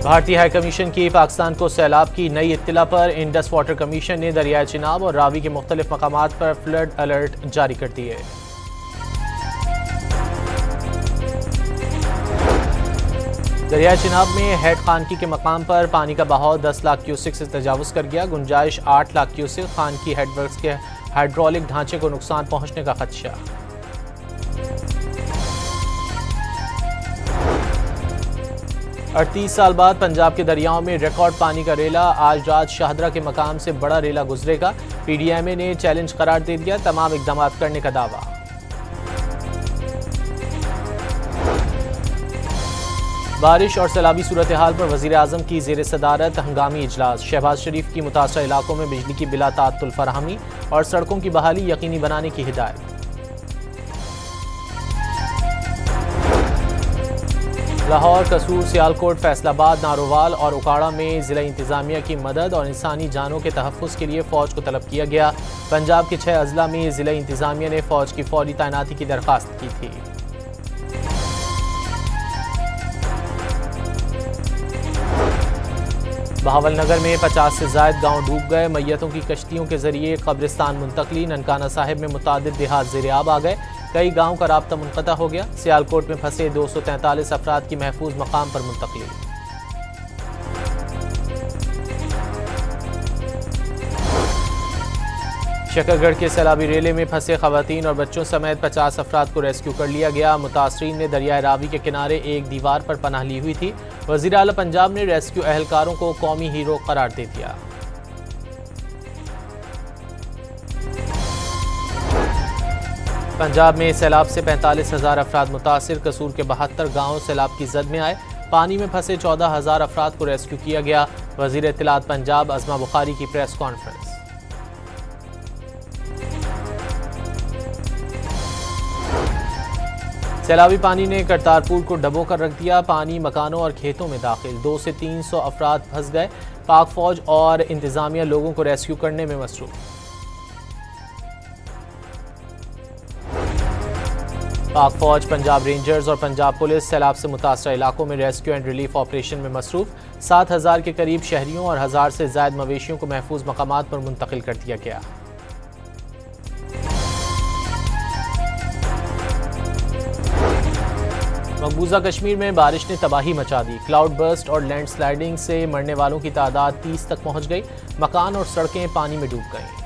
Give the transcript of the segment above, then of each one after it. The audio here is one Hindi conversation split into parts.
भारतीय हाई कमीशन की पाकिस्तान को सैलाब की नई इत्तला पर इंडस वाटर कमीशन ने दरियाए चिनाब और रावी के मुख्तलिफ मकामात पर फ्लड अलर्ट जारी कर दिए। दरियाए चिनाब में हेड खानकी के मकाम पर पानी का बहाव 10 लाख क्यूसिक से तजावुज कर गया। गुंजाइश 8 लाख क्यूसिक। खानकी हेडवर्क्स के हाइड्रोलिक ढांचे को नुकसान पहुंचने का खदशा। 38 साल बाद पंजाब के दरियाओं में रिकॉर्ड पानी का रेला। आज रात शाहदरा के मकाम से बड़ा रेला गुजरेगा। पीडीएमए ने चैलेंज करार दे दिया। तमाम इकदाम करने का दावा। बारिश और सैलाबी सूरत हाल पर वजीर आजम की जेर सदारत हंगामी इजलास। शहबाज शरीफ की मुतासरा इलाकों में बिजली की बिला ताअत्तुल फराहमी और सड़कों की बहाली यकीनी बनाने की हिदायत। लाहौर, कसूर, सियालकोट, फैसलाबाद, नारोवाल और उकाड़ा में जिला इंतजामिया की मदद और इंसानी जानों के तहफ़्फ़ुज़ के लिए फ़ौज को तलब किया गया। पंजाब के 6 अजला में जिला इंतजामिया ने फ़ौज की फौरी तैनाती की दरख्वास्त की थी। बहावलनगर में 50 से ज़ायद गाँव डूब गए। मैयतों की कश्तियों के जरिए कब्रिस्तान मुंतकली। ननकाना साहिब में मुतादिद देहात ज़ेर-ए-आब आ गए। कई गाँव का राब्ता मुनक़ता हो गया। सियालकोट में फंसे 243 अफराद की महफूज मकाम पर मुंतकली। शकरगढ़ के सैलाबी रेले में फंसे खवातीन और बच्चों समेत 50 अफराद को रेस्क्यू कर लिया गया। मुतासरीन ने दरियाए रावी के किनारे एक दीवार पर पनाह ली हुई थी। वज़ीर आला पंजाब ने रेस्क्यू अहलकारों को कौमी हीरो करार दे दिया। पंजाब में सैलाब से 45,000 अफराद मुतासिर। कसूर के 72 गाँव सैलाब की जद में आए। पानी में फंसे 14,000 अफराद को रेस्क्यू किया गया। वज़ीर इत्तलात पंजाब अज़मा बुखारी की प्रेस कॉन्फ्रेंस। सैलाबी पानी ने करतारपुर को डबो कर रख दिया। पानी मकानों और खेतों में दाखिल। 200 से 300 अफराद फंस गए। पाक फौज और इंतजामिया लोगों को रेस्क्यू करने में मसरूफ। पाक फौज, पंजाब रेंजर्स और पंजाब पुलिस सैलाब से मुतासरा इलाकों में रेस्क्यू एंड रिलीफ ऑपरेशन में मसरूफ। 7,000 के करीब शहरियों और 1,000 से ज़ायद मवेशियों को महफूज मकामात पर मुंतकिल कर दिया गया। मकबूजा कश्मीर में बारिश ने तबाही मचा दी। क्लाउड बर्स्ट और लैंडस्लाइडिंग से मरने वालों की तादाद 30 तक पहुंच गई। मकान और सड़कें पानी में डूब गईं।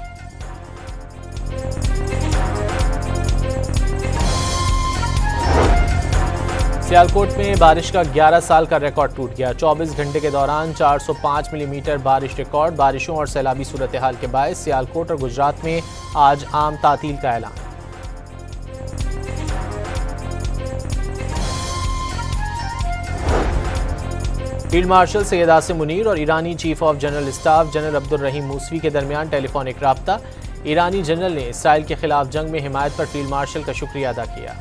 सियालकोट में बारिश का 11 साल का रिकॉर्ड टूट गया। 24 घंटे के दौरान 405 मिलीमीटर बारिश रिकॉर्ड। बारिशों और सैलाबी सूरत हाल के बायस सियालकोट और गुजरात में आज आम तातील का ऐलान। फील्ड मार्शल सैयद आसिम मुनीर और ईरानी chief of general staff general Abdul Rahim Mousavi के दरमियान टेलीफोनिक राब्ता। ईरानी जनरल ने इसराइल के खिलाफ जंग में हिमायत पर फील्ड मार्शल का शुक्रिया अदा किया।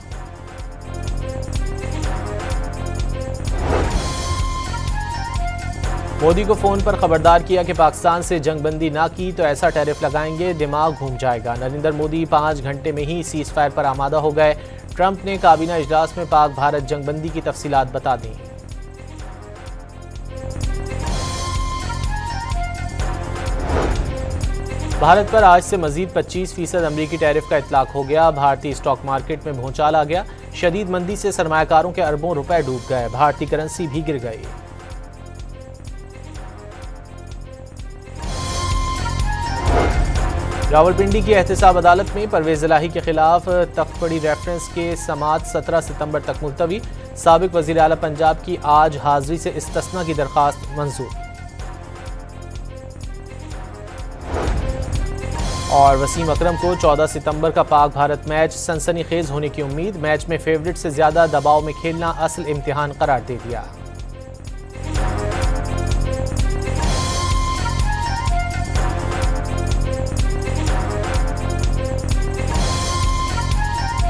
मोदी को फोन पर खबरदार किया कि पाकिस्तान से जंगबंदी ना की तो ऐसा टैरिफ लगाएंगे, दिमाग घूम जाएगा। नरेंद्र मोदी 5 घंटे में ही सीज फायर पर आमादा हो गए। ट्रंप ने काबीना इजलास में पाक भारत जंगबंदी की तफसीलात बता दी। भारत पर आज से मजीद 25% अमरीकी टैरिफ का इतलाक हो गया। भारतीय स्टॉक मार्केट में भूचाल आ गया। शदीद मंदी से सरमायाकारों के अरबों रुपए डूब गए। भारतीय करेंसी भी गिर गई। रावलपिंडी की एहतसाब अदालत में परवेज इलाही के खिलाफ तख्तपड़ी रेफरेंस के समात 17 सितंबर तक मुलतवी। साबिक वजीर आला पंजाब की आज हाजिरी से इस्तिस्ना की दरखास्त मंजूर। और वसीम अकरम को 14 सितंबर का पाक भारत मैच सनसनीखेज होने की उम्मीद। मैच में फेवरेट से ज्यादा दबाव में खेलना असल इम्तिहान करार दे दिया।